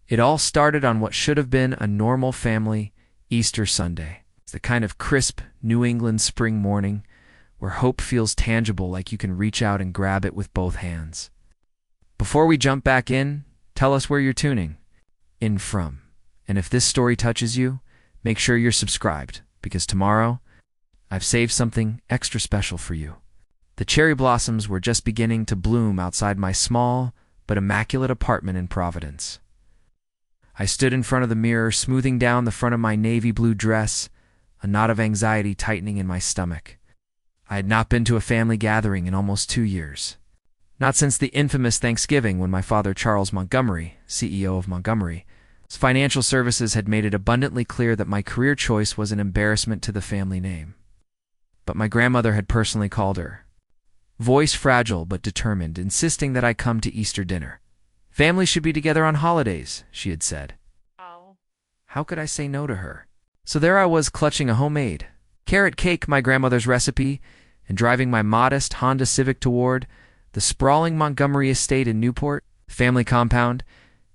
It all started on what should have been a normal family Easter Sunday. It's the kind of crisp New England spring morning where hope feels tangible, like you can reach out and grab it with both hands. Before we jump back in, tell us where you're tuning in from. And if this story touches you, make sure you're subscribed, because tomorrow, I've saved something extra special for you. The cherry blossoms were just beginning to bloom outside my small but immaculate apartment in Providence. I stood in front of the mirror, smoothing down the front of my navy blue dress, a knot of anxiety tightening in my stomach. I had not been to a family gathering in almost 2 years. Not since the infamous Thanksgiving when my father, Charles Montgomery, CEO of Montgomery Financial Services, had made it abundantly clear that my career choice was an embarrassment to the family name. But my grandmother had personally called her, voice fragile but determined, insisting that I come to Easter dinner. Families should be together on holidays, she had said. Oh. How could I say no to her? So there I was, clutching a homemade carrot cake, my grandmother's recipe, and driving my modest Honda Civic toward the sprawling Montgomery estate in Newport, family compound,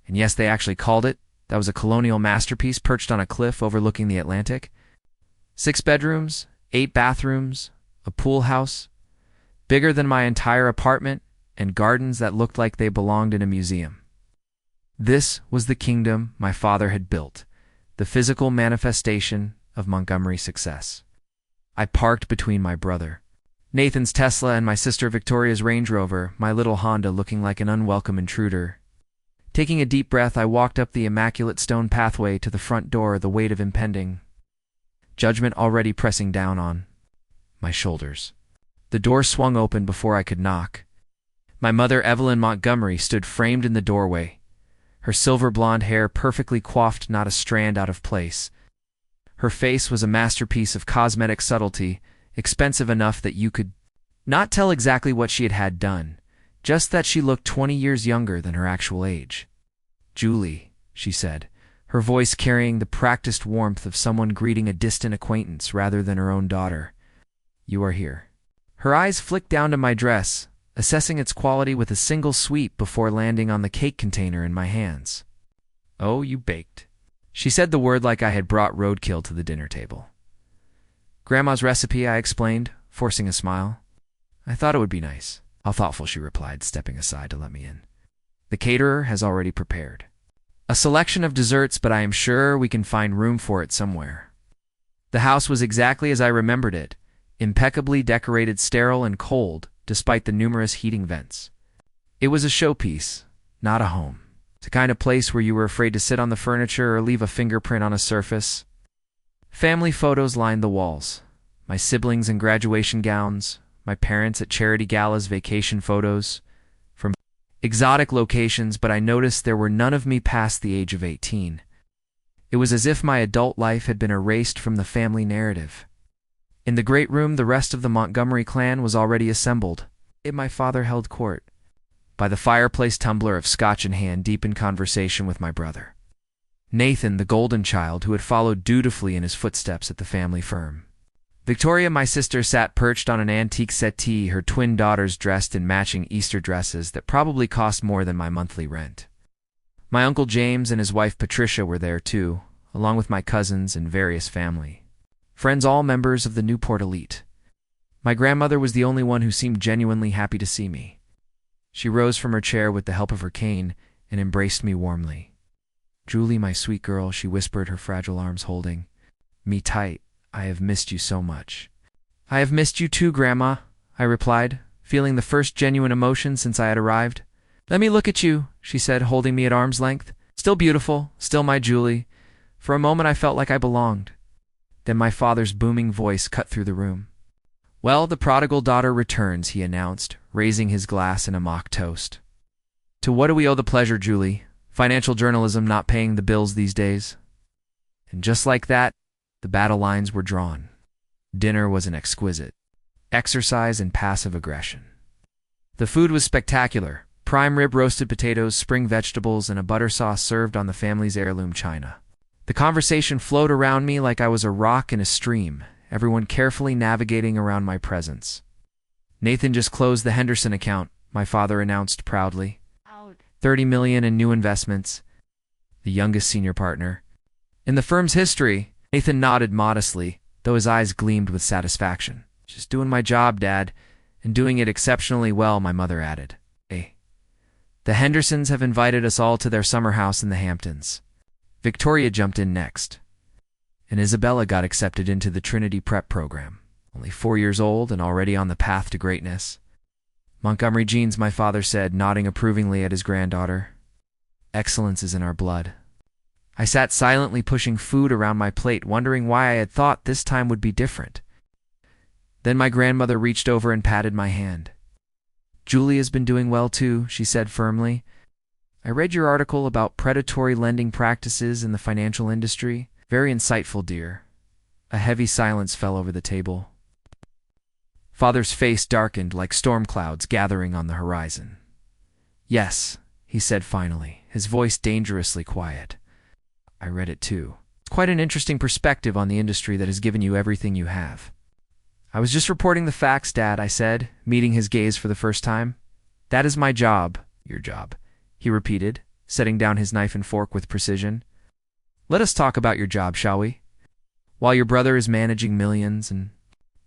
and yes, they actually called it. That was a colonial masterpiece perched on a cliff overlooking the Atlantic. 6 bedrooms, 8 bathrooms, a pool house, bigger than my entire apartment, and gardens that looked like they belonged in a museum. This was the kingdom my father had built, the physical manifestation of Montgomery's success. I parked between my brother Nathan's Tesla and my sister Victoria's Range Rover, my little Honda looking like an unwelcome intruder. Taking a deep breath, I walked up the immaculate stone pathway to the front door, the weight of impending judgment already pressing down on my shoulders. The door swung open before I could knock. My mother, Evelyn Montgomery, stood framed in the doorway, her silver blonde hair perfectly coiffed, not a strand out of place. Her face was a masterpiece of cosmetic subtlety, expensive enough that you could not tell exactly what she had done, just that she looked 20 years younger than her actual age. "Julie," she said, her voice carrying the practiced warmth of someone greeting a distant acquaintance rather than her own daughter. "You are here." Her eyes flicked down to my dress, assessing its quality with a single sweep before landing on the cake container in my hands. "Oh, you baked." She said the word like I had brought roadkill to the dinner table. "Grandma's recipe," I explained, forcing a smile. "I thought it would be nice." "How thoughtful," she replied, stepping aside to let me in. "The caterer has already prepared a selection of desserts, but I am sure we can find room for it somewhere." The house was exactly as I remembered it, impeccably decorated, sterile, and cold, despite the numerous heating vents. It was a showpiece, not a home. The kind of place where you were afraid to sit on the furniture or leave a fingerprint on a surface. Family photos lined the walls. My siblings in graduation gowns, my parents at charity galas, vacation photos from exotic locations, but I noticed there were none of me past the age of 18. It was as if my adult life had been erased from the family narrative. In the great room, the rest of the Montgomery clan was already assembled. My father held court by the fireplace, tumbler of scotch in hand, deep in conversation with my brother Nathan, the golden child who had followed dutifully in his footsteps at the family firm. Victoria, my sister, sat perched on an antique settee, her twin daughters dressed in matching Easter dresses that probably cost more than my monthly rent. My Uncle James and his wife Patricia were there too, along with my cousins and various family friends, all members of the Newport elite. My grandmother was the only one who seemed genuinely happy to see me. She rose from her chair with the help of her cane and embraced me warmly. "Julie, my sweet girl," she whispered, her fragile arms holding me tight. "I have missed you so much." "I have missed you too, Grandma," I replied, feeling the first genuine emotion since I had arrived. "Let me look at you," she said, holding me at arm's length. "Still beautiful, still my Julie." For a moment I felt like I belonged. Then my father's booming voice cut through the room. "Well, the prodigal daughter returns," he announced, raising his glass in a mock toast. "To what do we owe the pleasure, Julie? Financial journalism not paying the bills these days?" And just like that, the battle lines were drawn. Dinner was an exquisite exercise in passive aggression. The food was spectacular: prime rib, roasted potatoes, spring vegetables, and a butter sauce served on the family's heirloom china. The conversation flowed around me like I was a rock in a stream, everyone carefully navigating around my presence. "Nathan just closed the Henderson account," my father announced proudly. "30 million in new investments." the youngest senior partner. In the firm's history, Nathan nodded modestly, though his eyes gleamed with satisfaction. Just doing my job, Dad, and doing it exceptionally well, my mother added. Hey. The Hendersons have invited us all to their summer house in the Hamptons. Victoria jumped in next, and Isabella got accepted into the Trinity Prep program. Only 4 years old and already on the path to greatness. Montgomery genes, my father said, nodding approvingly at his granddaughter. Excellence is in our blood. I sat silently pushing food around my plate, wondering why I had thought this time would be different. Then my grandmother reached over and patted my hand. Julie has been doing well too, she said firmly. I read your article about predatory lending practices in the financial industry. Very insightful, dear. A heavy silence fell over the table. Father's face darkened like storm clouds gathering on the horizon. Yes, he said finally, his voice dangerously quiet. I read it too. It's quite an interesting perspective on the industry that has given you everything you have. I was just reporting the facts, Dad, I said, meeting his gaze for the first time. That is my job. Your job, he repeated, setting down his knife and fork with precision. Let us talk about your job, shall we? While your brother is managing millions and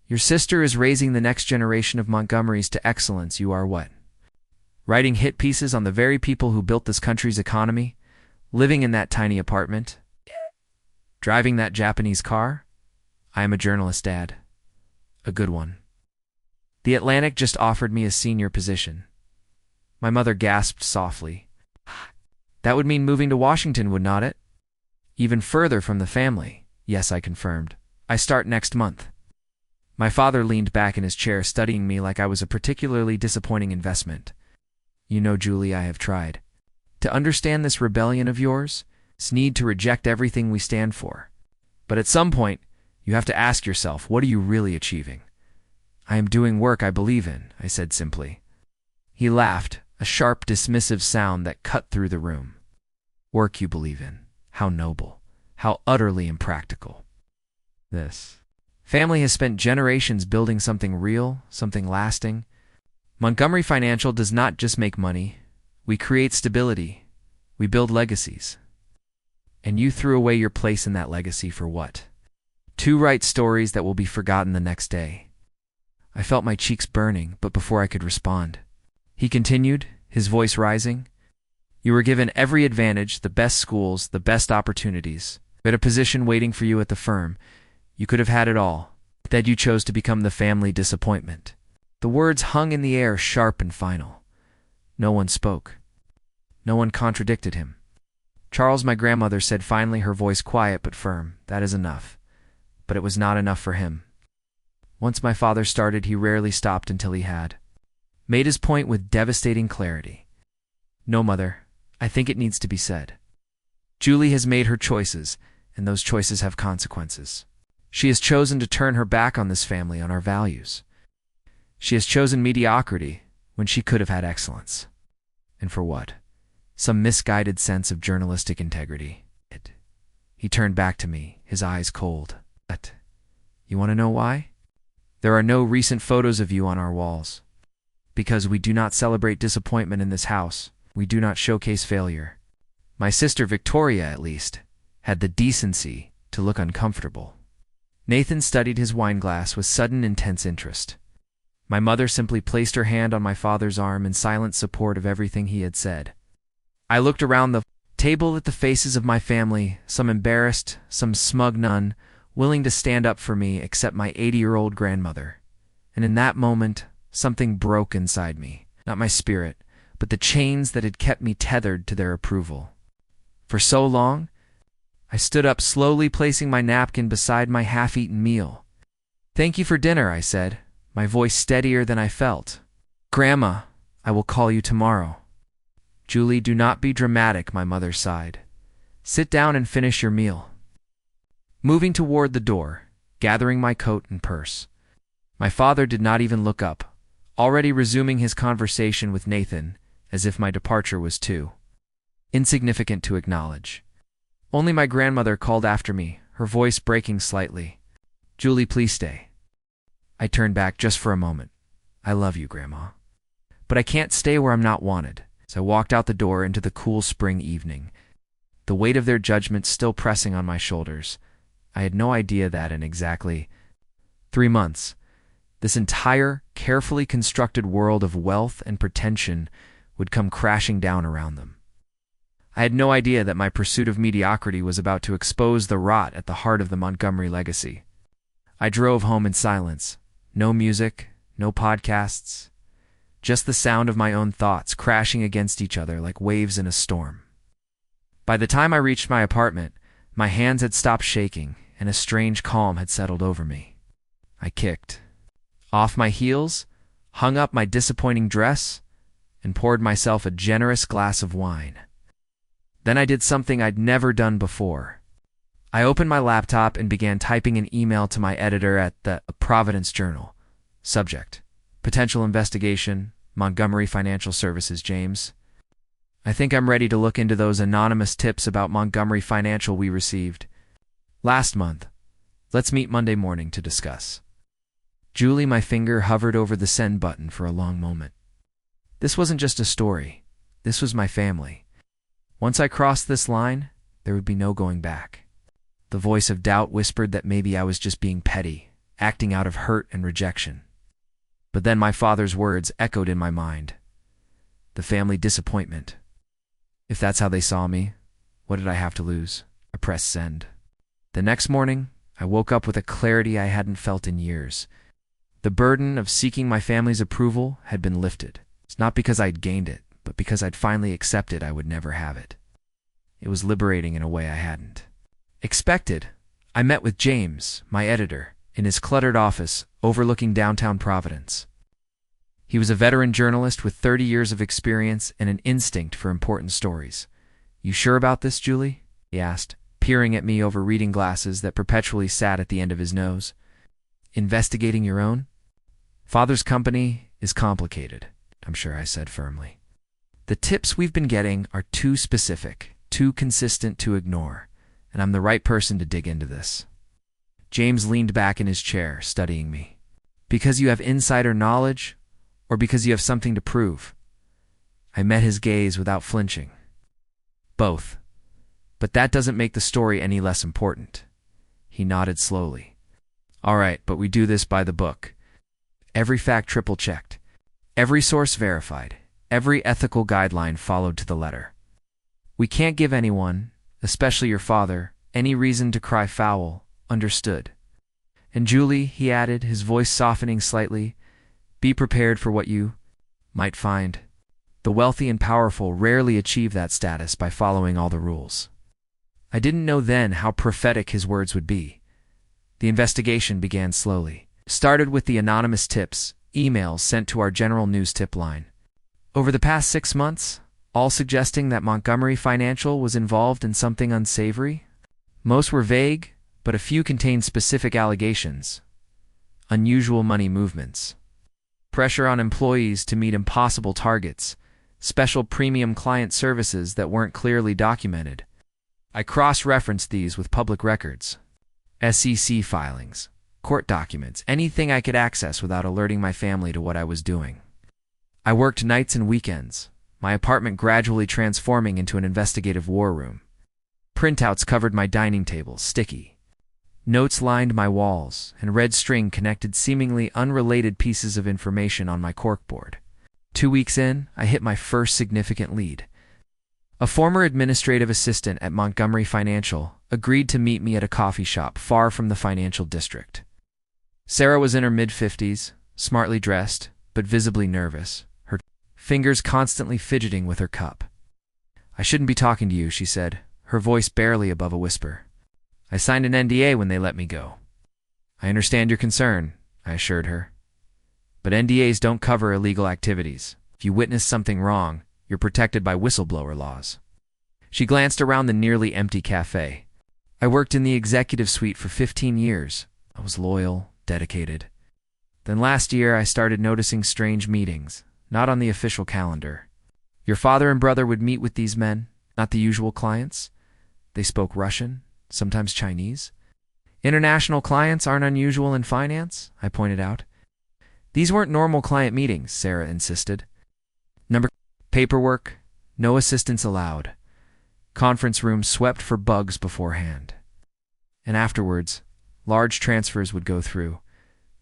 your sister is raising the next generation of Montgomerys to excellence, you are what? Writing hit pieces on the very people who built this country's economy? Living in that tiny apartment? Driving that Japanese car? I am a journalist, Dad. A good one. The Atlantic just offered me a senior position. My mother gasped softly. That would mean moving to Washington, would not it? Even further from the family. Yes, I confirmed. I start next month. My father leaned back in his chair, studying me like I was a particularly disappointing investment. You know, Julie, I have tried. To understand this rebellion of yours, this need to reject everything we stand for. But at some point, you have to ask yourself, what are you really achieving? I am doing work I believe in, I said simply. He laughed, a sharp, dismissive sound that cut through the room. Work you believe in. How noble. How utterly impractical. This family has spent generations building something real, something lasting. Montgomery Financial does not just make money. We create stability. We build legacies. And you threw away your place in that legacy for what? To write stories that will be forgotten the next day. I felt my cheeks burning, but before I could respond, he continued, his voice rising. You were given every advantage, the best schools, the best opportunities. You had a position waiting for you at the firm. You could have had it all. Instead, you chose to become the family disappointment. The words hung in the air, sharp and final. No one spoke. No one contradicted him. Charles, my grandmother, said finally, her voice quiet but firm, that is enough. But it was not enough for him. Once my father started, he rarely stopped until he had made his point with devastating clarity. No, Mother, I think it needs to be said. Julie has made her choices, and those choices have consequences. She has chosen to turn her back on this family, on our values. She has chosen mediocrity when she could have had excellence. And for what? Some misguided sense of journalistic integrity. He turned back to me, his eyes cold. But you want to know why? There are no recent photos of you on our walls. Because we do not celebrate disappointment in this house. We do not showcase failure. My sister Victoria, at least, had the decency to look uncomfortable. Nathan studied his wineglass with sudden intense interest. My mother simply placed her hand on my father's arm in silent support of everything he had said. I looked around the table at the faces of my family, some embarrassed, some smug, none willing to stand up for me except my 80-year-old grandmother. And in that moment, something broke inside me. Not my spirit, but the chains that had kept me tethered to their approval. For so long, I stood up slowly, placing my napkin beside my half-eaten meal. Thank you for dinner, I said, my voice steadier than I felt. Grandma, I will call you tomorrow. Julie, do not be dramatic, my mother sighed. Sit down and finish your meal. Moving toward the door, gathering my coat and purse. My father did not even look up, already resuming his conversation with Nathan, as if my departure was too insignificant to acknowledge. Only my grandmother called after me, her voice breaking slightly. Julie, please stay. I turned back just for a moment. I love you, Grandma. But I can't stay where I'm not wanted. So I walked out the door into the cool spring evening. the weight of their judgment still pressing on my shoulders. I had no idea that in exactly 3 months, this entire, carefully constructed world of wealth and pretension would come crashing down around them. I had no idea that my pursuit of mediocrity was about to expose the rot at the heart of the Montgomery legacy. I drove home in silence. No music, no podcasts, just the sound of my own thoughts crashing against each other like waves in a storm. By the time I reached my apartment, my hands had stopped shaking and a strange calm had settled over me. I kicked off my heels, hung up my disappointing dress, and poured myself a generous glass of wine. Then I did something I'd never done before. I opened my laptop and began typing an email to my editor at the Providence Journal. Subject: Potential Investigation, Montgomery Financial Services, James. I think I'm ready to look into those anonymous tips about Montgomery Financial we received last month. Let's meet Monday morning to discuss. Julie, my finger hovered over the send button for a long moment. This wasn't just a story. This was my family. Once I crossed this line, there would be no going back. The voice of doubt whispered that maybe I was just being petty, acting out of hurt and rejection. But then my father's words echoed in my mind. The family disappointment. If that's how they saw me, what did I have to lose? I pressed send. The next morning, I woke up with a clarity I hadn't felt in years. The burden of seeking my family's approval had been lifted. It's not because I'd gained it, but because I'd finally accepted I would never have it. It was liberating in a way I hadn't expected. I met with James, my editor, in his cluttered office overlooking downtown Providence. He was a veteran journalist with 30 years of experience and an instinct for important stories. "You sure about this, Julie?" he asked, peering at me over reading glasses that perpetually sat at the end of his nose. "Investigating your own?" "Father's company is complicated," I'm sure I said firmly. "The tips we've been getting are too specific, too consistent to ignore, and I'm the right person to dig into this." James leaned back in his chair, studying me. "Because you have insider knowledge, or because you have something to prove?" I met his gaze without flinching. "Both. But that doesn't make the story any less important." He nodded slowly. "All right, but we do this by the book. Every fact triple-checked. Every source verified. Every ethical guideline followed to the letter. We can't give anyone, especially your father, any reason to cry foul. Understood? And Julie," he added, his voice softening slightly, "be prepared for what you might find. The wealthy and powerful rarely achieve that status by following all the rules." I didn't know then how prophetic his words would be. The investigation began slowly. Started with the anonymous tips, emails sent to our general news tip line. Over the past 6 months, all suggesting that Montgomery Financial was involved in something unsavory. Most were vague, but a few contained specific allegations. Unusual money movements. Pressure on employees to meet impossible targets. Special premium client services that weren't clearly documented. I cross-referenced these with public records. SEC filings, court documents, anything I could access without alerting my family to what I was doing. I worked nights and weekends, my apartment gradually transforming into an investigative war room. Printouts covered my dining table, sticky. Notes lined my walls, and red string connected seemingly unrelated pieces of information on my corkboard. 2 weeks in, I hit my first significant lead. A former administrative assistant at Montgomery Financial agreed to meet me at a coffee shop far from the financial district. Sarah was in her mid-50s, smartly dressed, but visibly nervous, her fingers constantly fidgeting with her cup. "I shouldn't be talking to you," she said, her voice barely above a whisper. "I signed an NDA when they let me go." "I understand your concern," I assured her. "But NDAs don't cover illegal activities. If you witness something wrong, you're protected by whistleblower laws." She glanced around the nearly empty cafe. "I worked in the executive suite for 15 years. I was loyal, dedicated. Then last year I started noticing strange meetings, not on the official calendar. Your father and brother would meet with these men, not the usual clients. They spoke Russian, sometimes Chinese. International clients aren't unusual in finance," I pointed out. "These weren't normal client meetings," Sarah insisted. "Paperwork, no assistance allowed. Conference rooms swept for bugs beforehand. And afterwards, large transfers would go through,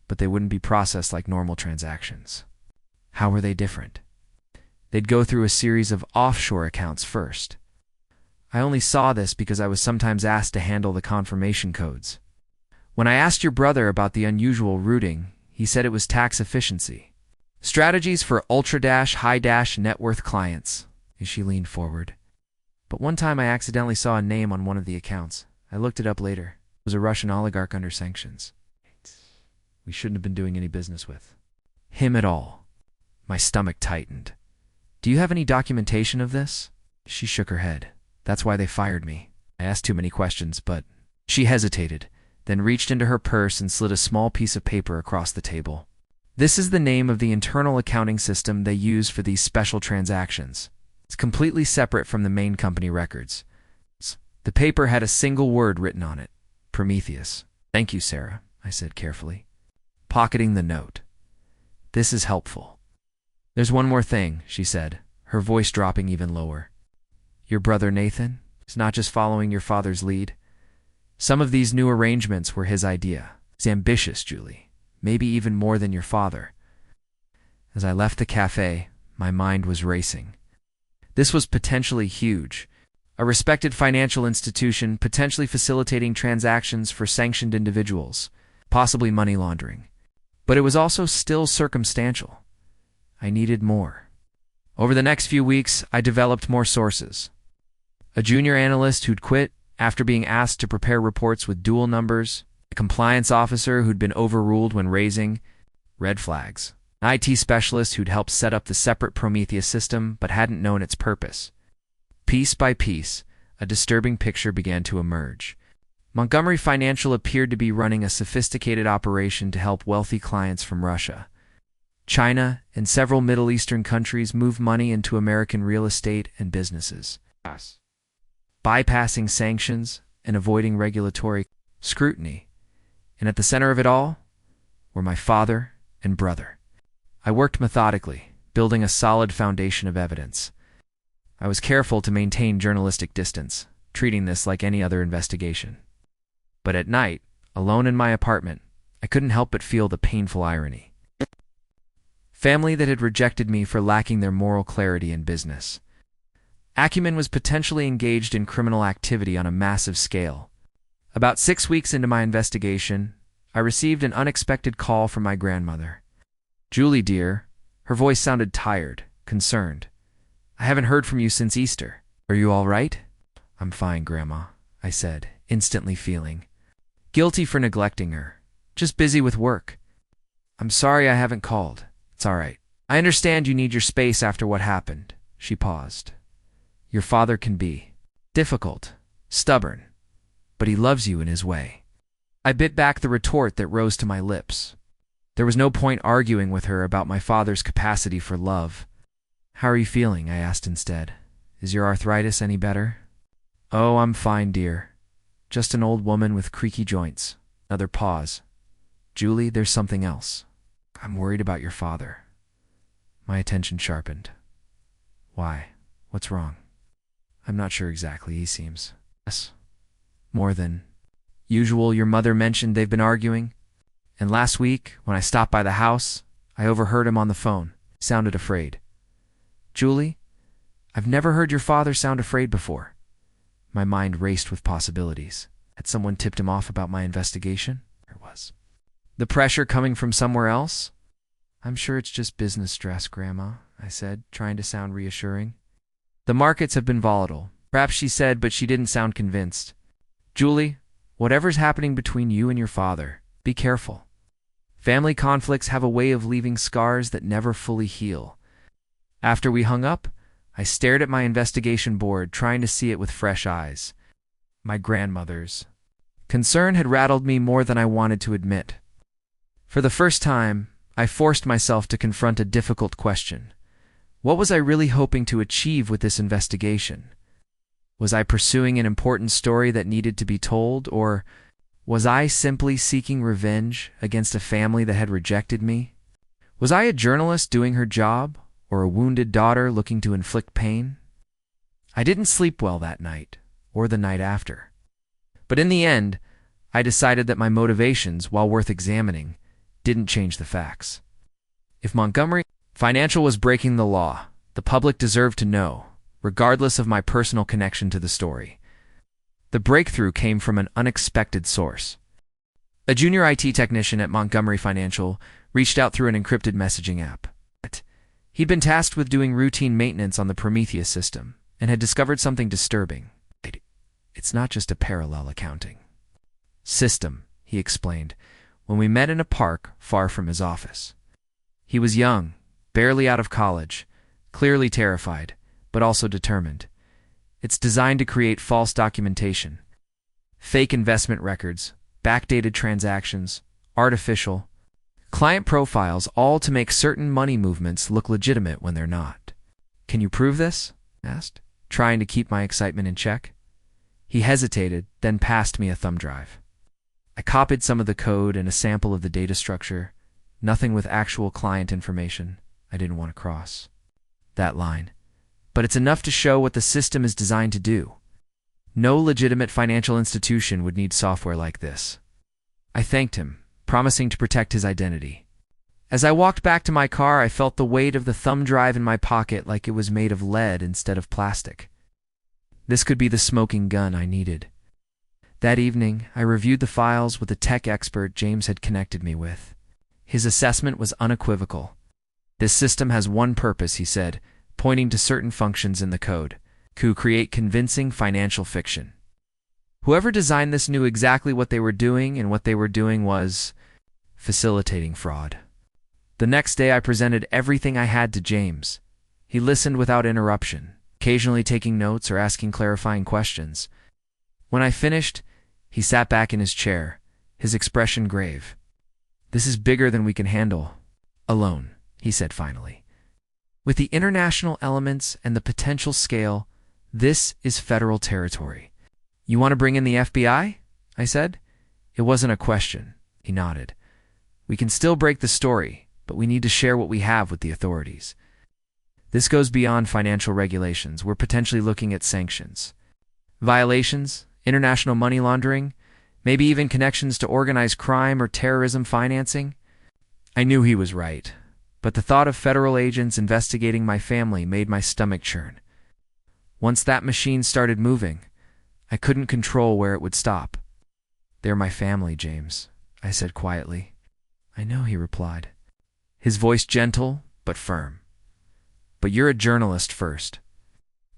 but they wouldn't be processed like normal transactions. How were they different? They'd go through a series of offshore accounts first. I only saw this because I was sometimes asked to handle the confirmation codes. When I asked your brother about the unusual routing, he said it was tax efficiency. Strategies for ultra-high net worth clients. As she leaned forward. But one time I accidentally saw a name on one of the accounts. I looked it up later. It was a Russian oligarch under sanctions. We shouldn't have been doing any business with him at all. My stomach tightened. Do you have any documentation of this? She shook her head. That's why they fired me. I asked too many questions, but she hesitated, then reached into her purse and slid a small piece of paper across the table. This is the name of the internal accounting system they use for these special transactions. It's completely separate from the main company records. The paper had a single word written on it. Prometheus. Thank you, Sarah, I said carefully, pocketing the note. This is helpful. There's one more thing, she said, her voice dropping even lower. Your brother Nathan is not just following your father's lead. Some of these new arrangements were his idea. He's ambitious, Julie. Maybe even more than your father. As I left the cafe, my mind was racing. This was potentially huge. A respected financial institution potentially facilitating transactions for sanctioned individuals, possibly money laundering. But it was also still circumstantial. I needed more. Over the next few weeks, I developed more sources. A junior analyst who'd quit after being asked to prepare reports with dual numbers, a compliance officer who'd been overruled when raising red flags, an IT specialist who'd helped set up the separate Prometheus system but hadn't known its purpose. Piece by piece, a disturbing picture began to emerge. Montgomery Financial appeared to be running a sophisticated operation to help wealthy clients from Russia. China and several Middle Eastern countries move money into American real estate and businesses, bypassing sanctions and avoiding regulatory scrutiny. And at the center of it all were my father and brother. I worked methodically, building a solid foundation of evidence. I was careful to maintain journalistic distance, treating this like any other investigation. But at night, alone in my apartment, I couldn't help but feel the painful irony. Family that had rejected me for lacking their moral clarity in business. Acumen was potentially engaged in criminal activity on a massive scale. About 6 weeks into my investigation, I received an unexpected call from my grandmother. Julie, dear, her voice sounded tired, concerned. I haven't heard from you since Easter. Are you all right? I'm fine, Grandma, I said, instantly feeling guilty for neglecting her. Just busy with work. I'm sorry I haven't called. It's all right. I understand you need your space after what happened. She paused. Your father can be difficult, stubborn, but he loves you in his way. I bit back the retort that rose to my lips. There was no point arguing with her about my father's capacity for love. How are you feeling? I asked instead. Is your arthritis any better? Oh, I'm fine, dear. Just an old woman with creaky joints. Another pause. Julie, there's something else. I'm worried about your father. My attention sharpened. Why? What's wrong? I'm not sure exactly, he seems. Yes. More than usual. Your mother mentioned they've been arguing. And last week, when I stopped by the house, I overheard him on the phone. He sounded afraid. Julie, I've never heard your father sound afraid before. My mind raced with possibilities. Had someone tipped him off about my investigation? There was. The pressure coming from somewhere else? I'm sure it's just business stress, Grandma, I said, trying to sound reassuring. The markets have been volatile. Perhaps she said, but she didn't sound convinced. Julie, whatever's happening between you and your father, be careful. Family conflicts have a way of leaving scars that never fully heal. After we hung up, I stared at my investigation board, trying to see it with fresh eyes. My grandmother's concern had rattled me more than I wanted to admit. For the first time, I forced myself to confront a difficult question. What was I really hoping to achieve with this investigation? Was I pursuing an important story that needed to be told, or was I simply seeking revenge against a family that had rejected me? Was I a journalist doing her job, or a wounded daughter looking to inflict pain? I didn't sleep well that night, or the night after. But in the end, I decided that my motivations, while worth examining, didn't change the facts. If Montgomery Financial was breaking the law, the public deserved to know, regardless of my personal connection to the story. The breakthrough came from an unexpected source. A junior IT technician at Montgomery Financial reached out through an encrypted messaging app. He'd been tasked with doing routine maintenance on the Prometheus system and had discovered something disturbing. It's not just a parallel accounting system, he explained, when we met in a park far from his office. He was young, barely out of college, clearly terrified, but also determined. It's designed to create false documentation, fake investment records, backdated transactions, artificial client profiles, all to make certain money movements look legitimate when they're not. Can you prove this? I asked, trying to keep my excitement in check. He hesitated, then passed me a thumb drive. I copied some of the code and a sample of the data structure, nothing with actual client information. I didn't want to cross that line. But it's enough to show what the system is designed to do. No legitimate financial institution would need software like this. I thanked him, promising to protect his identity. As I walked back to my car, I felt the weight of the thumb drive in my pocket like it was made of lead instead of plastic. This could be the smoking gun I needed. That evening, I reviewed the files with the tech expert James had connected me with. His assessment was unequivocal. This system has one purpose, he said, pointing to certain functions in the code: to create convincing financial fiction. Whoever designed this knew exactly what they were doing, and what they were doing was facilitating fraud. The next day I presented everything I had to James. He listened without interruption, occasionally taking notes or asking clarifying questions. When I finished, he sat back in his chair, his expression grave. "This is bigger than we can handle alone," he said finally. "With the international elements and the potential scale, this is federal territory." "You want to bring in the FBI?" I said. It wasn't a question. He nodded. "We can still break the story, but we need to share what we have with the authorities. This goes beyond financial regulations. We're potentially looking at sanctions, violations, international money laundering, maybe even connections to organized crime or terrorism financing." I knew he was right, but the thought of federal agents investigating my family made my stomach churn. Once that machine started moving, I couldn't control where it would stop. "They're my family, James," I said quietly. "I know," he replied, his voice gentle but firm. "But you're a journalist first.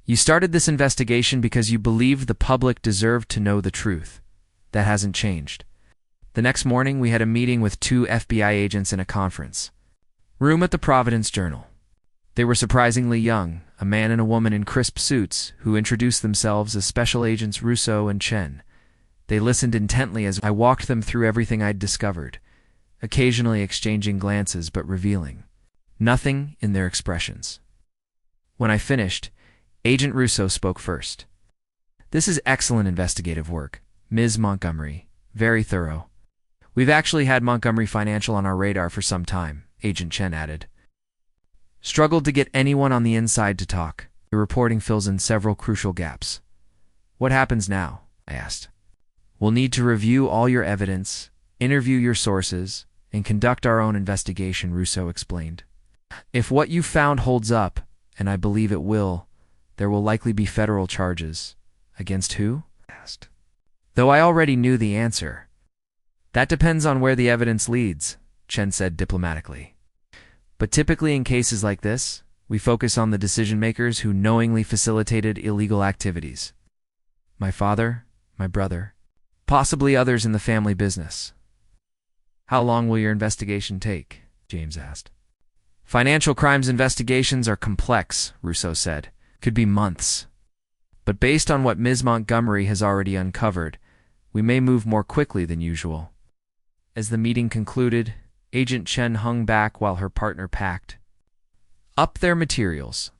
You started this investigation because you believed the public deserved to know the truth. That hasn't changed." The next morning, we had a meeting with 2 FBI agents in a conference room at the Providence Journal. They were surprisingly young, a man and a woman in crisp suits, who introduced themselves as Special Agents Russo and Chen. They listened intently as I walked them through everything I'd discovered, occasionally exchanging glances but revealing nothing in their expressions. When I finished, Agent Russo spoke first. "This is excellent investigative work, Ms. Montgomery. Very thorough. We've actually had Montgomery Financial on our radar for some time," Agent Chen added. "Struggled to get anyone on the inside to talk. Your reporting fills in several crucial gaps." "What happens now?" I asked. "We'll need to review all your evidence, interview your sources, and conduct our own investigation," Russo explained. "If what you found holds up, and I believe it will, there will likely be federal charges." "Against who?" I asked. Though I already knew the answer. "That depends on where the evidence leads," Chen said diplomatically. "But typically in cases like this, we focus on the decision-makers who knowingly facilitated illegal activities. My father, my brother, possibly others in the family business." "How long will your investigation take?" James asked. "Financial crimes investigations are complex," Russo said. "Could be months. But based on what Ms. Montgomery has already uncovered, we may move more quickly than usual." As the meeting concluded, Agent Chen hung back while her partner packed up their materials.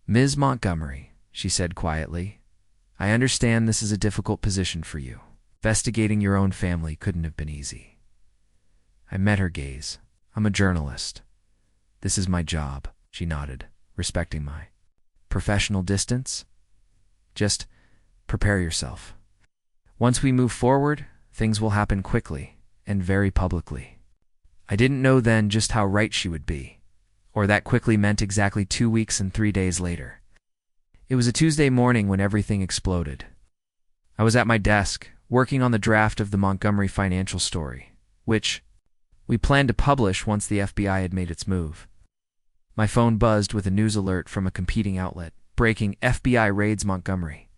"Ms. Montgomery," she said quietly, "I understand this is a difficult position for you. Investigating your own family couldn't have been easy." I met her gaze. "I'm a journalist. This is my job," she nodded, respecting my professional distance. Just prepare yourself. Once we move forward, things will happen quickly and very publicly. I didn't know then just how right she would be, or that quickly meant exactly 2 weeks and 3 days later. It was a Tuesday morning when everything exploded. I was at my desk, working on the draft of the Montgomery Financial story, which we planned to publish once the FBI had made its move. My phone buzzed with a news alert from a competing outlet, breaking: FBI raids Montgomery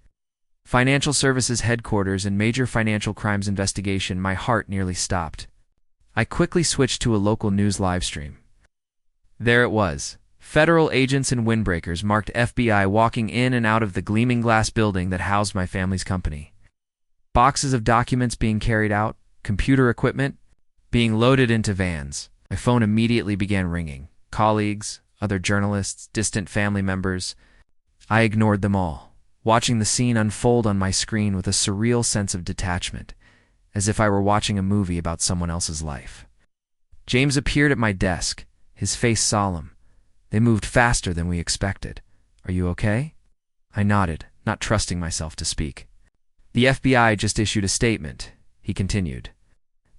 Financial Services headquarters and major financial crimes investigation. My heart nearly stopped. I quickly switched to a local news live stream. There it was. Federal agents and windbreakers marked FBI walking in and out of the gleaming glass building that housed my family's company. Boxes of documents being carried out, computer equipment being loaded into vans. My phone immediately began ringing. Colleagues, other journalists, distant family members. I ignored them all, watching the scene unfold on my screen with a surreal sense of detachment, as if I were watching a movie about someone else's life. James appeared at my desk, his face solemn. They moved faster than we expected. Are you okay? I nodded, not trusting myself to speak. The FBI just issued a statement, he continued.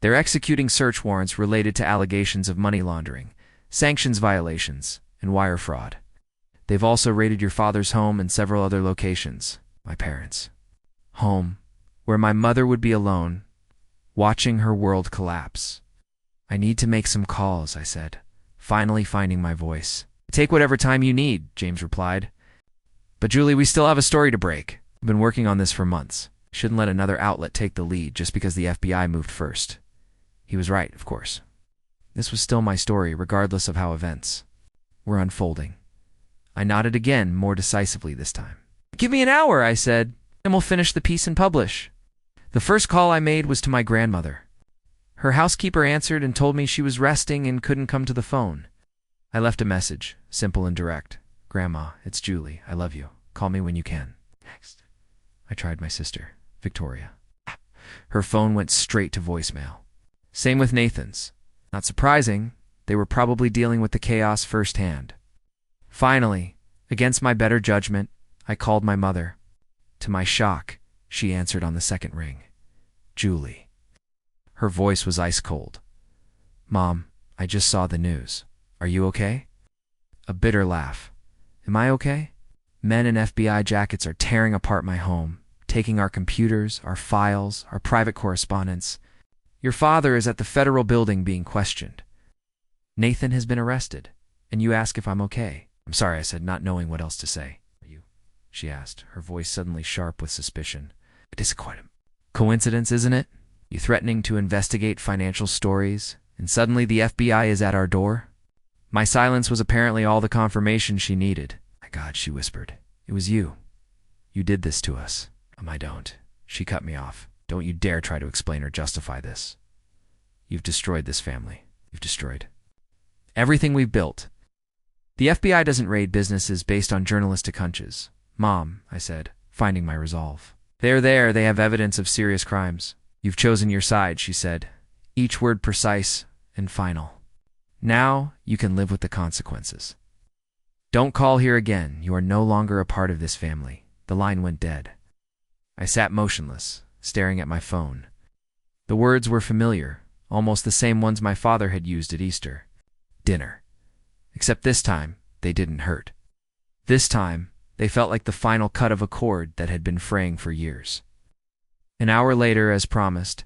They're executing search warrants related to allegations of money laundering, sanctions violations, and wire fraud. They've also raided your father's home and several other locations, my parents' home, where my mother would be alone, watching her world collapse. I need to make some calls, I said, finally finding my voice. Take whatever time you need, James replied. But Julie, we still have a story to break. I've been working on this for months. Shouldn't let another outlet take the lead just because the FBI moved first. He was right, of course. This was still my story, regardless of how events were unfolding. I nodded again, more decisively this time. Give me an hour, I said, and we'll finish the piece and publish. The first call I made was to my grandmother. Her housekeeper answered and told me she was resting and couldn't come to the phone. I left a message, simple and direct. Grandma, it's Julie. I love you. Call me when you can. Next. I tried my sister, Victoria. Her phone went straight to voicemail. Same with Nathan's. Not surprising, they were probably dealing with the chaos firsthand. Finally, against my better judgment, I called my mother. To my shock, she answered on the second ring. Julie. Her voice was ice cold. Mom, I just saw the news. Are you okay? A bitter laugh. Am I okay? Men in FBI jackets are tearing apart my home, taking our computers, our files, our private correspondence. Your father is at the federal building being questioned. Nathan has been arrested, and you ask if I'm okay. I'm sorry, I said, not knowing what else to say. Are you? She asked, her voice suddenly sharp with suspicion. It is quite a coincidence, isn't it? You threatening to investigate financial stories, and suddenly the FBI is at our door? My silence was apparently all the confirmation she needed. My God, she whispered. It was you. You did this to us. I don't. She cut me off. Don't you dare try to explain or justify this. You've destroyed this family. You've destroyed everything we've built. The FBI doesn't raid businesses based on journalistic hunches. Mom, I said, finding my resolve. They're there. They have evidence of serious crimes. You've chosen your side, she said, each word precise and final. Now you can live with the consequences. Don't call here again. You are no longer a part of this family. The line went dead. I sat motionless, staring at my phone. The words were familiar, almost the same ones my father had used at Easter. Dinner. Except this time, they didn't hurt. This time, they felt like the final cut of a cord that had been fraying for years. An hour later, as promised,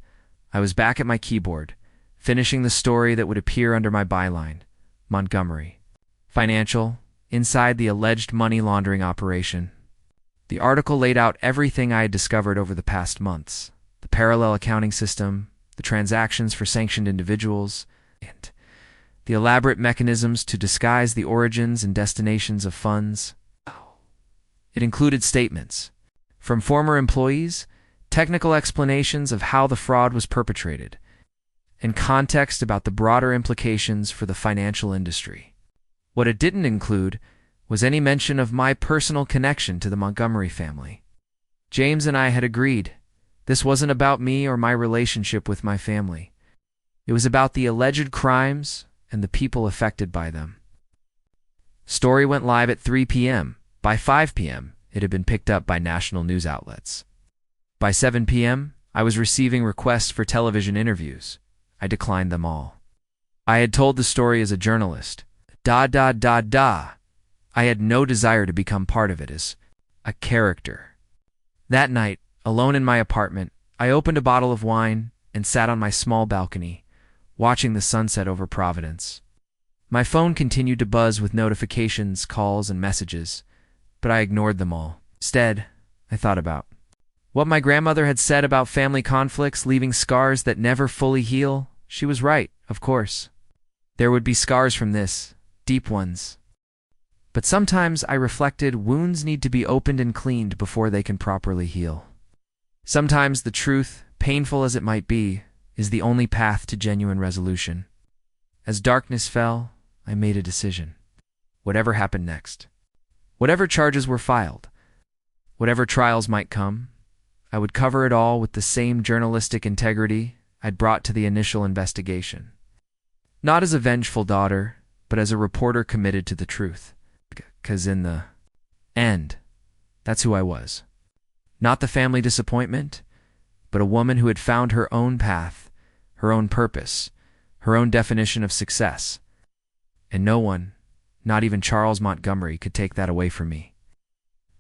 I was back at my keyboard, finishing the story that would appear under my byline, Montgomery Financial, inside the alleged money laundering operation. The article laid out everything I had discovered over the past months, the parallel accounting system, the transactions for sanctioned individuals, and the elaborate mechanisms to disguise the origins and destinations of funds. It included statements from former employees, technical explanations of how the fraud was perpetrated, and context about the broader implications for the financial industry. What it didn't include was any mention of my personal connection to the Montgomery family. James and I had agreed this wasn't about me or my relationship with my family. It was about the alleged crimes and the people affected by them. Story went live at 3 p.m. By 5 p.m., it had been picked up by national news outlets. By 7 p.m., I was receiving requests for television interviews. I declined them all. I had told the story as a journalist. I had no desire to become part of it as a character. That night, alone in my apartment, I opened a bottle of wine and sat on my small balcony, watching the sunset over Providence. My phone continued to buzz with notifications, calls, and messages, but I ignored them all. Instead, I thought about what my grandmother had said about family conflicts leaving scars that never fully heal. She was right, of course. There would be scars from this, deep ones. But sometimes I reflected wounds need to be opened and cleaned before they can properly heal. Sometimes the truth, painful as it might be, is the only path to genuine resolution. As darkness fell, I made a decision. Whatever happened next, whatever charges were filed, whatever trials might come, I would cover it all with the same journalistic integrity I'd brought to the initial investigation. Not as a vengeful daughter, but as a reporter committed to the truth. 'Cause in the end, that's who I was. Not the family disappointment, but a woman who had found her own path, her own purpose, her own definition of success. And no one, not even Charles Montgomery, could take that away from me.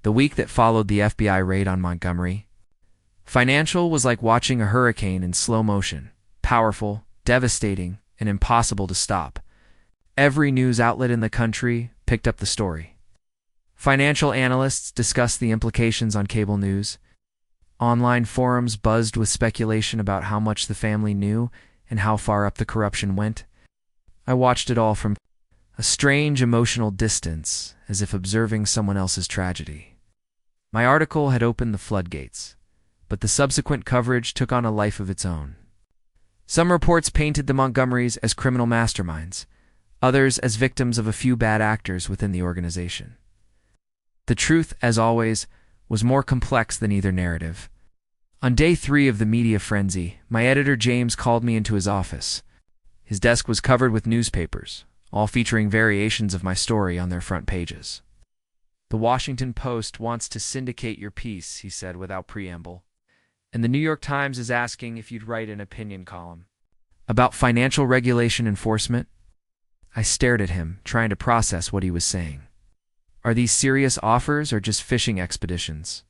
The week that followed the FBI raid on Montgomery Financial was like watching a hurricane in slow motion, powerful, devastating, and impossible to stop. Every news outlet in the country picked up the story. Financial analysts discussed the implications on cable news. Online forums buzzed with speculation about how much the family knew and how far up the corruption went. I watched it all from a strange emotional distance, as if observing someone else's tragedy. My article had opened the floodgates, but the subsequent coverage took on a life of its own. Some reports painted the Montgomerys as criminal masterminds, others as victims of a few bad actors within the organization. The truth, as always, was more complex than either narrative. On day 3 of the media frenzy, my editor James called me into his office. His desk was covered with newspapers, all featuring variations of my story on their front pages. "The Washington Post wants to syndicate your piece," he said without preamble. "And the New York Times is asking if you'd write an opinion column about financial regulation enforcement." I stared at him, trying to process what he was saying. Are these serious offers or just fishing expeditions?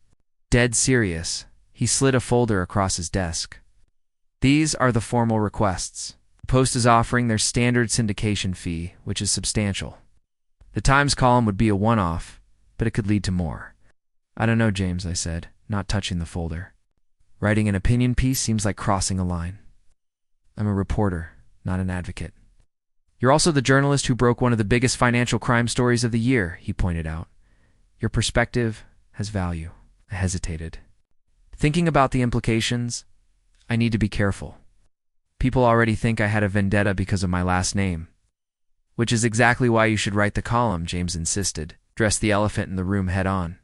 Dead serious. He slid a folder across his desk. "These are the formal requests. The Post is offering their standard syndication fee, which is substantial. The Times column would be a one-off, but it could lead to more." "I don't know, James," I said, not touching the folder. "Writing an opinion piece seems like crossing a line. I'm a reporter, not an advocate." "You're also the journalist who broke one of the biggest financial crime stories of the year," he pointed out. "Your perspective has value." I hesitated. Thinking about the implications, I need to be careful. People already think I had a vendetta because of my last name. "Which is exactly why you should write the column," James insisted. "Address the elephant in the room head on.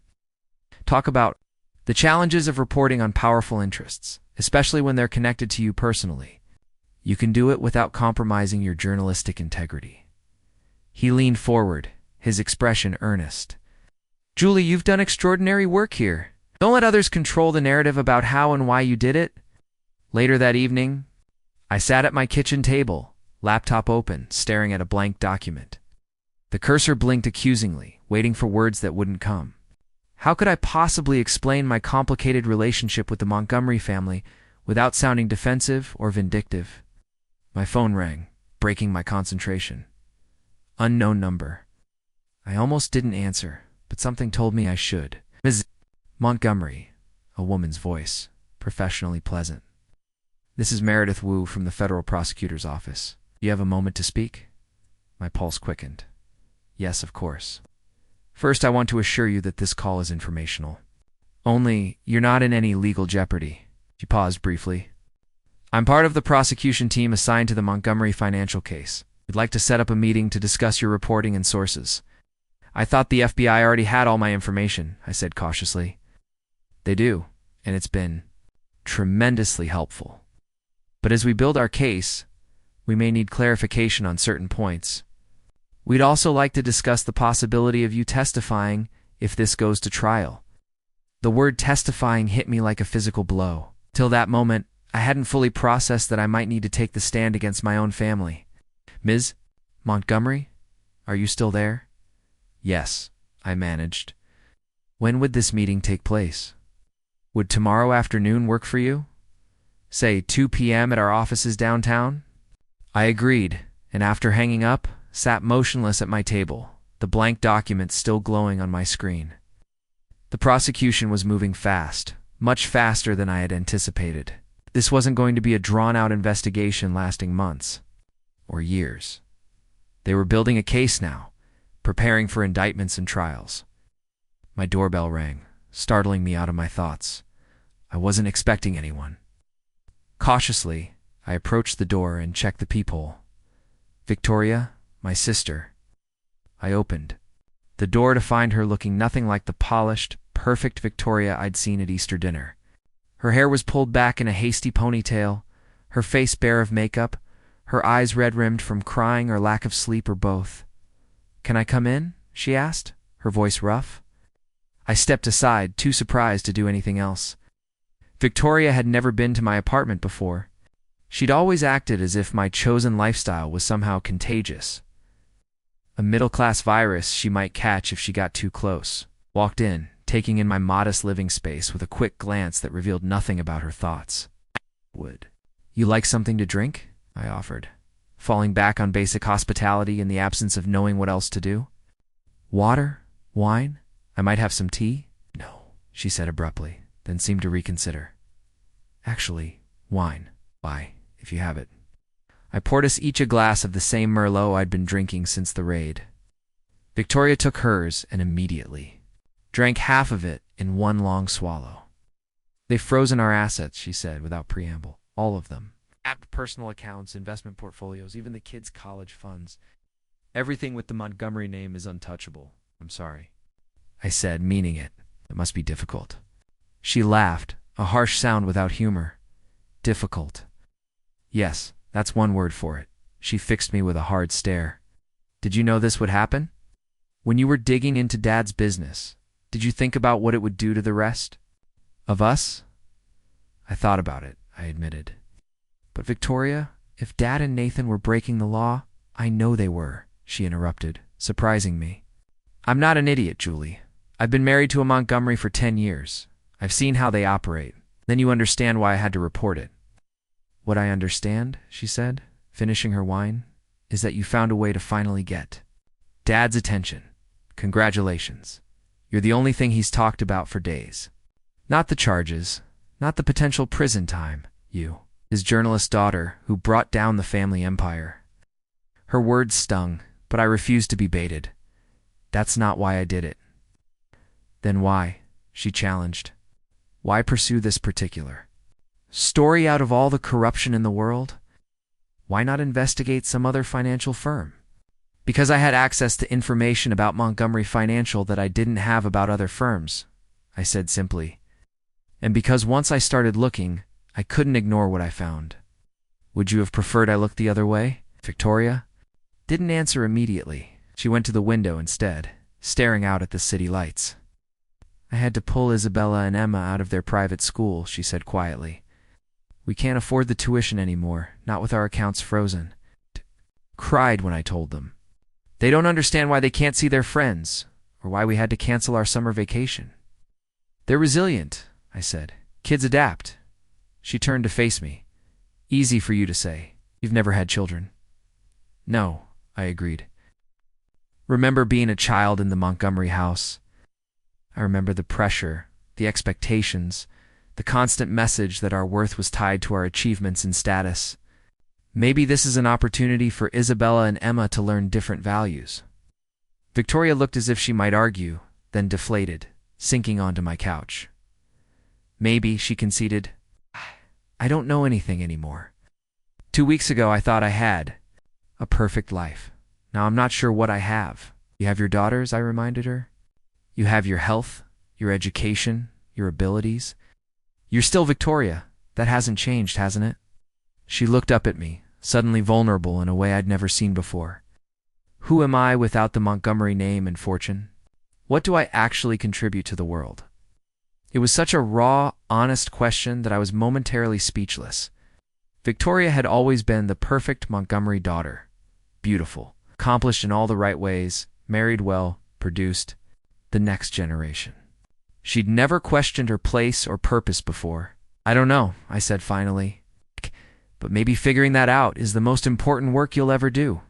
Talk about the challenges of reporting on powerful interests, especially when they're connected to you personally. You can do it without compromising your journalistic integrity." He leaned forward, his expression earnest. "Julie, you've done extraordinary work here. Don't let others control the narrative about how and why you did it." Later that evening, I sat at my kitchen table, laptop open, staring at a blank document. The cursor blinked accusingly, waiting for words that wouldn't come. How could I possibly explain my complicated relationship with the Montgomery family without sounding defensive or vindictive? My phone rang, breaking my concentration. Unknown number. I almost didn't answer, but something told me I should. "Ms. Montgomery," a woman's voice, professionally pleasant. "This is Meredith Wu from the federal prosecutor's office. Do you have a moment to speak?" My pulse quickened. "Yes, of course. First, I want to assure you that this call is informational. Only, you're not in any legal jeopardy." She paused briefly. "I'm part of the prosecution team assigned to the Montgomery Financial case. We'd like to set up a meeting to discuss your reporting and sources." "I thought the FBI already had all my information," I said cautiously. "They do, and it's been tremendously helpful. But as we build our case, we may need clarification on certain points. We'd also like to discuss the possibility of you testifying if this goes to trial. The word testifying hit me like a physical blow. Till that moment, I hadn't fully processed that I might need to take the stand against my own family. Ms. Montgomery, are you still there? Yes, I managed. When would this meeting take place? Would tomorrow afternoon work for you? Say 2 p.m. at our offices downtown? I agreed, and after hanging up, sat motionless at my table, the blank document still glowing on my screen. The prosecution was moving fast, much faster than I had anticipated. This wasn't going to be a drawn-out investigation lasting months or years. They were building a case now, preparing for indictments and trials. My doorbell rang, startling me out of my thoughts. I wasn't expecting anyone. Cautiously, I approached the door and checked the peephole. Victoria, my sister. I opened the door to find her looking nothing like the polished, perfect Victoria I'd seen at Easter dinner. Her hair was pulled back in a hasty ponytail, her face bare of makeup, her eyes red-rimmed from crying or lack of sleep or both. "Can I come in?" she asked, her voice rough. I stepped aside, too surprised to do anything else. Victoria had never been to my apartment before. She'd always acted as if my chosen lifestyle was somehow contagious. A middle-class virus she might catch if she got too close. Walked in, taking in my modest living space with a quick glance that revealed nothing about her thoughts. "Would you like something to drink?" I offered, falling back on basic hospitality in the absence of knowing what else to do. "Water? Wine? I might have some tea?" "No," she said abruptly, then seemed to reconsider. "Actually, wine. Why, if you have it." I poured us each a glass of the same Merlot I'd been drinking since the raid. Victoria took hers and immediately drank half of it in one long swallow. "They've frozen our assets," she said without preamble. "All of them. Personal accounts, investment portfolios, even the kids' college funds. Everything with the Montgomery name is untouchable. I'm sorry," I said, meaning it. It must be difficult. She laughed, a harsh sound without humor. "Difficult. Yes, that's one word for it." She fixed me with a hard stare. "Did you know this would happen? When you were digging into Dad's business, did you think about what it would do to the rest of us?" "I thought about it," I admitted. "But Victoria, if Dad and Nathan were breaking the law—" "I know they were," she interrupted, surprising me. "I'm not an idiot, Julie. I've been married to a Montgomery for 10 years. I've seen how they operate. Then you understand why I had to report it." "What I understand," she said, finishing her wine, "is that you found a way to finally get Dad's attention. Congratulations. You're the only thing he's talked about for days. Not the charges, not the potential prison time. You, his journalist daughter, who brought down the family empire." Her words stung, but I refused to be baited. "That's not why I did it." "Then why?" she challenged. "Why pursue this particular story out of all the corruption in the world? Why not investigate some other financial firm?" "Because I had access to information about Montgomery Financial that I didn't have about other firms," I said simply. "And because once I started looking, I couldn't ignore what I found." "Would you have preferred I looked the other way?" Victoria didn't answer immediately. She went to the window instead, staring out at the city lights. "I had to pull Isabella and Emma out of their private school," she said quietly. "We can't afford the tuition anymore, not with our accounts frozen." Cried when I told them. "They don't understand why they can't see their friends, or why we had to cancel our summer vacation." "They're resilient," I said. "Kids adapt." She turned to face me. "Easy for you to say. You've never had children." "No," I agreed. "Remember being a child in the Montgomery house. I remember the pressure, the expectations, the constant message that our worth was tied to our achievements and status. Maybe this is an opportunity for Isabella and Emma to learn different values." Victoria looked as if she might argue, then deflated, sinking onto my couch. "Maybe," she conceded. "I don't know anything anymore. 2 weeks ago I thought I had a perfect life. Now I'm not sure what I have." "You have your daughters," I reminded her. "You have your health, your education, your abilities. You're still Victoria. That hasn't changed, hasn't it?" She looked up at me, suddenly vulnerable in a way I'd never seen before. "Who am I without the Montgomery name and fortune? What do I actually contribute to the world?" It was such a raw, honest question that I was momentarily speechless. Victoria had always been the perfect Montgomery daughter. Beautiful, accomplished in all the right ways, married well, produced the next generation. She'd never questioned her place or purpose before. I don't know, I said finally. But maybe figuring that out is the most important work you'll ever do.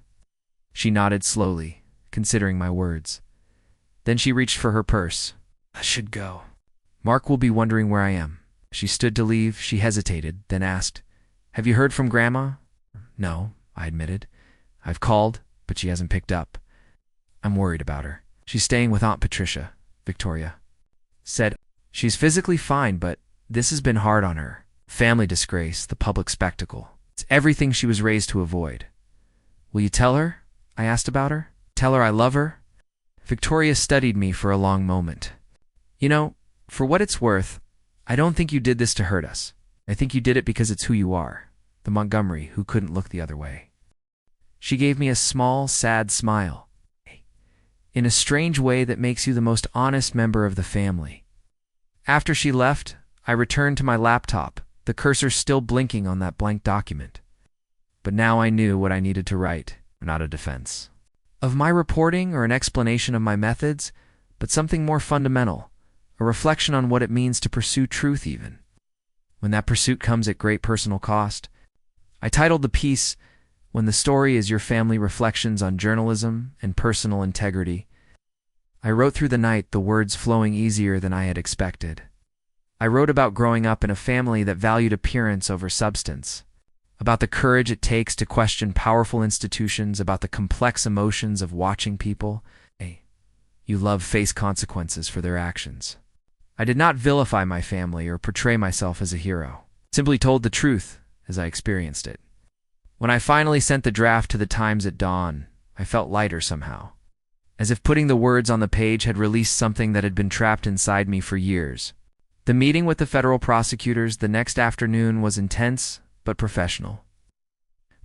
She nodded slowly, considering my words. Then she reached for her purse. I should go. Mark will be wondering where I am. She stood to leave. She hesitated, then asked, Have you heard from Grandma? No, I admitted. I've called, but she hasn't picked up. I'm worried about her. She's staying with Aunt Patricia, Victoria said. She's physically fine, but this has been hard on her. Family disgrace, the public spectacle. It's everything she was raised to avoid. Will you tell her? I asked about her. Tell her I love her? Victoria studied me for a long moment. You know, for what it's worth, I don't think you did this to hurt us. I think you did it because it's who you are, the Montgomery who couldn't look the other way. She gave me a small, sad smile. In a strange way that makes you the most honest member of the family. After she left, I returned to my laptop, the cursor still blinking on that blank document. But now I knew what I needed to write, not a defense of my reporting or an explanation of my methods, but something more fundamental, a reflection on what it means to pursue truth even, when that pursuit comes at great personal cost. I titled the piece, When the Story is Your Family: Reflections on Journalism and Personal Integrity. I wrote through the night, the words flowing easier than I had expected. I wrote about growing up in a family that valued appearance over substance, about the courage it takes to question powerful institutions, about the complex emotions of watching people you love face consequences for their actions. I did not vilify my family or portray myself as a hero, simply told the truth as I experienced it. When I finally sent the draft to the Times at dawn, I felt lighter somehow, as if putting the words on the page had released something that had been trapped inside me for years. The meeting with the federal prosecutors the next afternoon was intense but professional.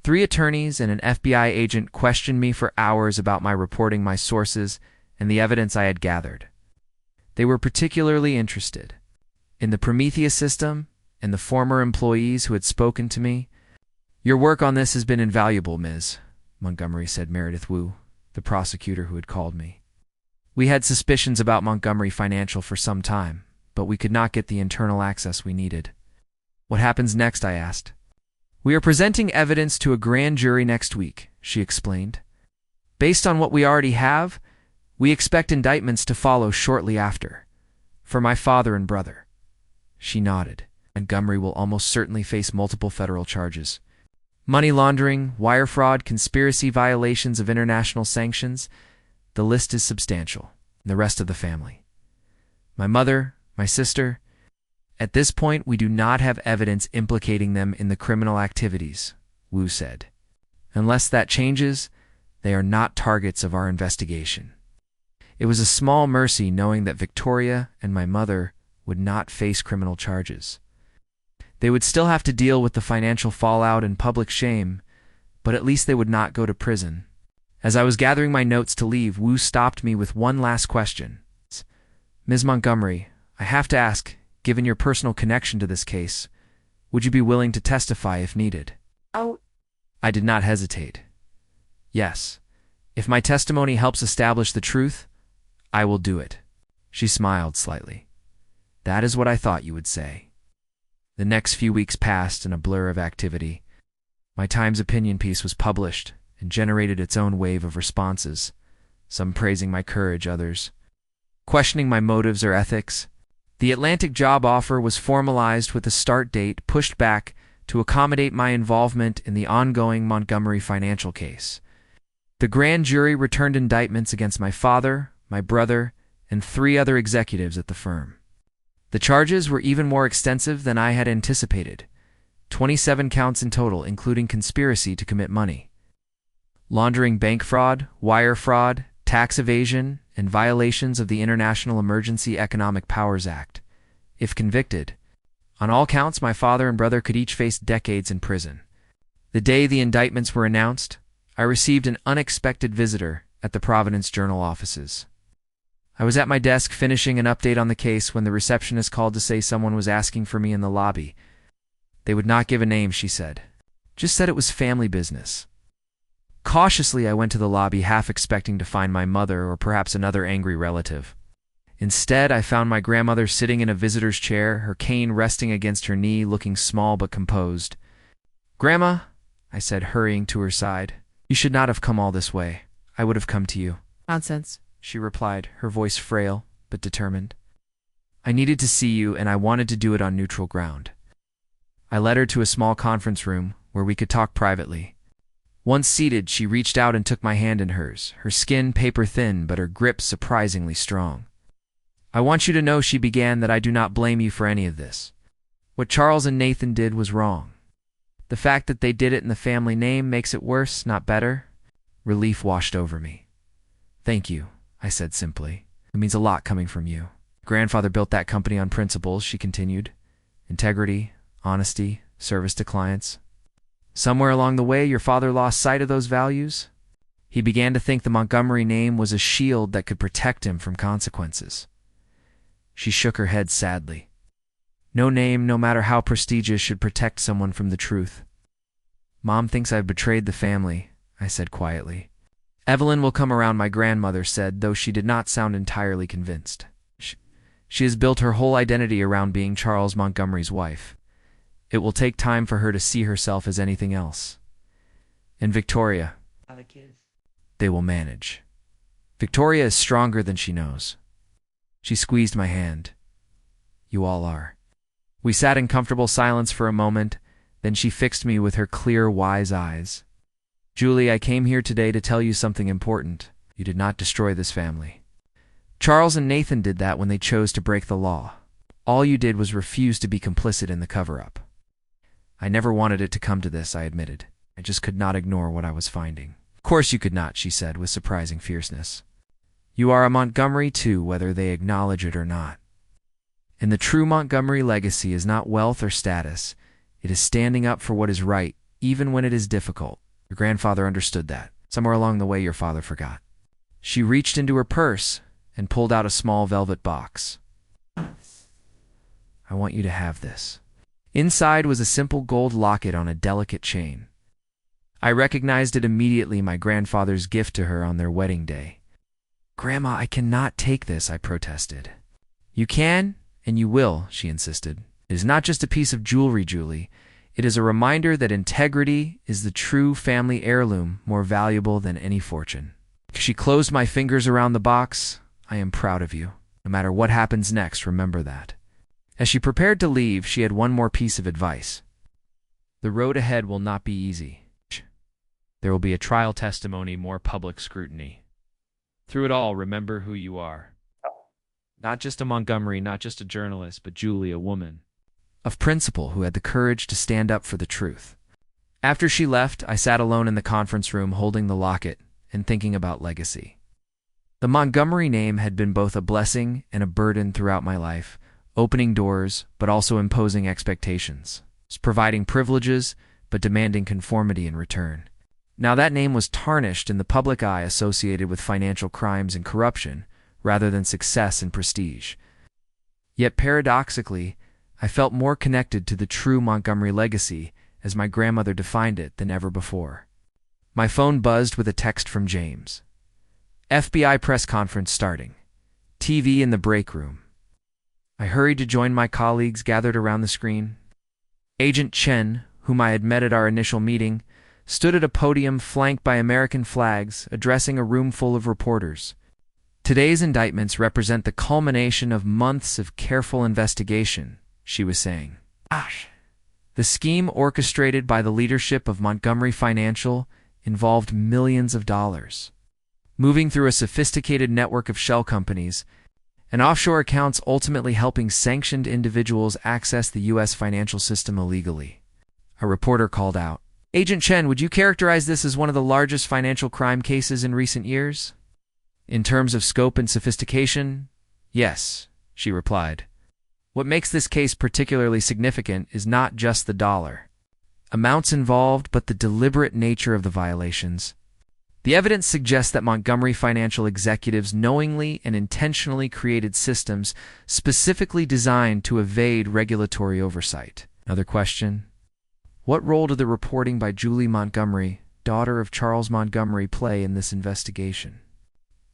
3 attorneys and an FBI agent questioned me for hours about my reporting, my sources, and the evidence I had gathered. They were particularly interested in the Prometheus system and the former employees who had spoken to me. Your work on this has been invaluable, Ms. Montgomery, said Meredith Wu, the prosecutor who had called me. We had suspicions about Montgomery Financial for some time, but we could not get the internal access we needed. What happens next? I asked. We are presenting evidence to a grand jury next week, she explained. Based on what we already have, we expect indictments to follow shortly after. For my father and brother. She nodded. Montgomery will almost certainly face multiple federal charges. Money laundering, wire fraud, conspiracy, violations of international sanctions. The list is substantial. And the rest of the family. My mother, my sister. At this point, we do not have evidence implicating them in the criminal activities, Wu said. Unless that changes, they are not targets of our investigation. It was a small mercy knowing that Victoria and my mother would not face criminal charges. They would still have to deal with the financial fallout and public shame, but at least they would not go to prison. As I was gathering my notes to leave, Wu stopped me with one last question. Ms. Montgomery, I have to ask, given your personal connection to this case, would you be willing to testify if needed? Oh. I did not hesitate. Yes. If my testimony helps establish the truth, I will do it. She smiled slightly. That is what I thought you would say. The next few weeks passed in a blur of activity. My Times opinion piece was published and generated its own wave of responses, some praising my courage, others questioning my motives or ethics. The Atlantic job offer was formalized with a start date pushed back to accommodate my involvement in the ongoing Montgomery Financial case. The grand jury returned indictments against my father, my brother, and 3 other executives at the firm. The charges were even more extensive than I had anticipated. 27 counts in total, including conspiracy to commit money laundering, bank fraud, wire fraud, tax evasion, and violations of the International Emergency Economic Powers Act. If convicted, on all counts, my father and brother could each face decades in prison. The day the indictments were announced, I received an unexpected visitor at the Providence Journal offices. I was at my desk finishing an update on the case when the receptionist called to say someone was asking for me in the lobby. They would not give a name, she said. Just said it was family business. Cautiously, I went to the lobby, half expecting to find my mother or perhaps another angry relative. Instead, I found my grandmother sitting in a visitor's chair, her cane resting against her knee, looking small but composed. "Grandma," I said, hurrying to her side, "you should not have come all this way. I would have come to you." "Nonsense," she replied, her voice frail but determined. "I needed to see you, and I wanted to do it on neutral ground." I led her to a small conference room where we could talk privately. Once seated, she reached out and took my hand in hers, her skin paper-thin but her grip surprisingly strong. "I want you to know," she began, "that I do not blame you for any of this. What Charles and Nathan did was wrong. The fact that they did it in the family name makes it worse, not better." Relief washed over me. "Thank you," I said simply. "It means a lot coming from you. Grandfather built that company on principles," she continued. "Integrity, honesty, service to clients. Somewhere along the way, your father lost sight of those values. He began to think the Montgomery name was a shield that could protect him from consequences." She shook her head sadly. "No name, no matter how prestigious, should protect someone from the truth." "Mom thinks I've betrayed the family," I said quietly. "Evelyn will come around," my grandmother said, though she did not sound entirely convinced. She has built her whole identity around being Charles Montgomery's wife. It will take time for her to see herself as anything else. And Victoria, they will manage. Victoria is stronger than she knows." She squeezed my hand. "You all are." We sat in comfortable silence for a moment, then she fixed me with her clear, wise eyes. "Julie, I came here today to tell you something important. You did not destroy this family. Charles and Nathan did that when they chose to break the law. All you did was refuse to be complicit in the cover-up." "I never wanted it to come to this," I admitted. "I just could not ignore what I was finding." "Of course you could not," she said with surprising fierceness. "You are a Montgomery too, whether they acknowledge it or not. And the true Montgomery legacy is not wealth or status. It is standing up for what is right, even when it is difficult. Your grandfather understood that. Somewhere along the way, your father forgot." She reached into her purse and pulled out a small velvet box. "I want you to have this." Inside was a simple gold locket on a delicate chain. I recognized it immediately, my grandfather's gift to her on their wedding day. "Grandma, I cannot take this," I protested. "You can, and you will," she insisted. "It is not just a piece of jewelry, Julie. It is a reminder that integrity is the true family heirloom, more valuable than any fortune." She closed my fingers around the box. "I am proud of you. No matter what happens next, remember that." As she prepared to leave, she had one more piece of advice. "The road ahead will not be easy. There will be a trial testimony, more public scrutiny. Through it all, remember who you are. Not just a Montgomery, not just a journalist, but Julie, a woman of principle who had the courage to stand up for the truth." After she left, I sat alone in the conference room holding the locket and thinking about legacy. The Montgomery name had been both a blessing and a burden throughout my life, opening doors but also imposing expectations, providing privileges but demanding conformity in return. Now that name was tarnished in the public eye, associated with financial crimes and corruption, rather than success and prestige. Yet paradoxically, I felt more connected to the true Montgomery legacy, as my grandmother defined it, than ever before. My phone buzzed with a text from James. FBI press conference starting. TV in the break room. I hurried to join my colleagues gathered around the screen. Agent Chen, whom I had met at our initial meeting, stood at a podium flanked by American flags, addressing a room full of reporters. "Today's indictments represent the culmination of months of careful investigation," she was saying. The scheme orchestrated by the leadership of Montgomery Financial involved millions of dollars, moving through a sophisticated network of shell companies and offshore accounts, ultimately helping sanctioned individuals access the U.S. financial system illegally. A reporter called out, "Agent Chen, would you characterize this as one of the largest financial crime cases in recent years?" "In terms of scope and sophistication, yes," she replied. "What makes this case particularly significant is not just the dollar amounts involved, but the deliberate nature of the violations. The evidence suggests that Montgomery Financial executives knowingly and intentionally created systems specifically designed to evade regulatory oversight. Another question: what role did the reporting by Julie Montgomery, daughter of Charles Montgomery, play in this investigation?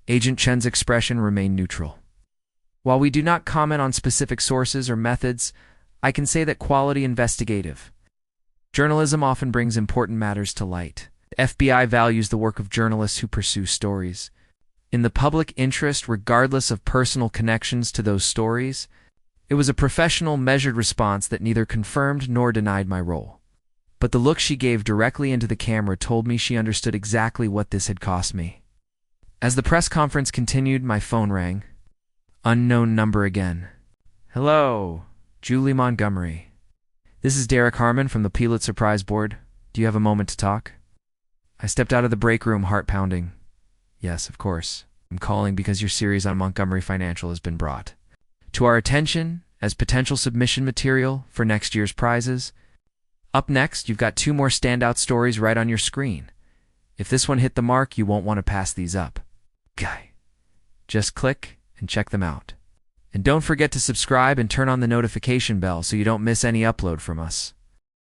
Agent Chen's expression remained neutral. While we do not comment on specific sources or methods, I can say that quality investigative journalism often brings important matters to light. The FBI values the work of journalists who pursue stories in the public interest regardless of personal connections to those stories. It was a professional, measured response that neither confirmed nor denied my role. But the look she gave directly into the camera told me she understood exactly what this had cost me. As the press conference continued, my phone rang. Unknown number again. Hello, Julie Montgomery. This is Derek Harmon from the Pulitzer Prize Board. Do you have a moment to talk? I stepped out of the break room, heart pounding. Yes, of course. I'm calling because your series on Montgomery Financial has been brought to our attention as potential submission material for next year's prizes. Up next, you've got 2 more standout stories right on your screen. If this one hit the mark, you won't want to pass these up. Just click and check them out. And don't forget to subscribe and turn on the notification bell so you don't miss any upload from us.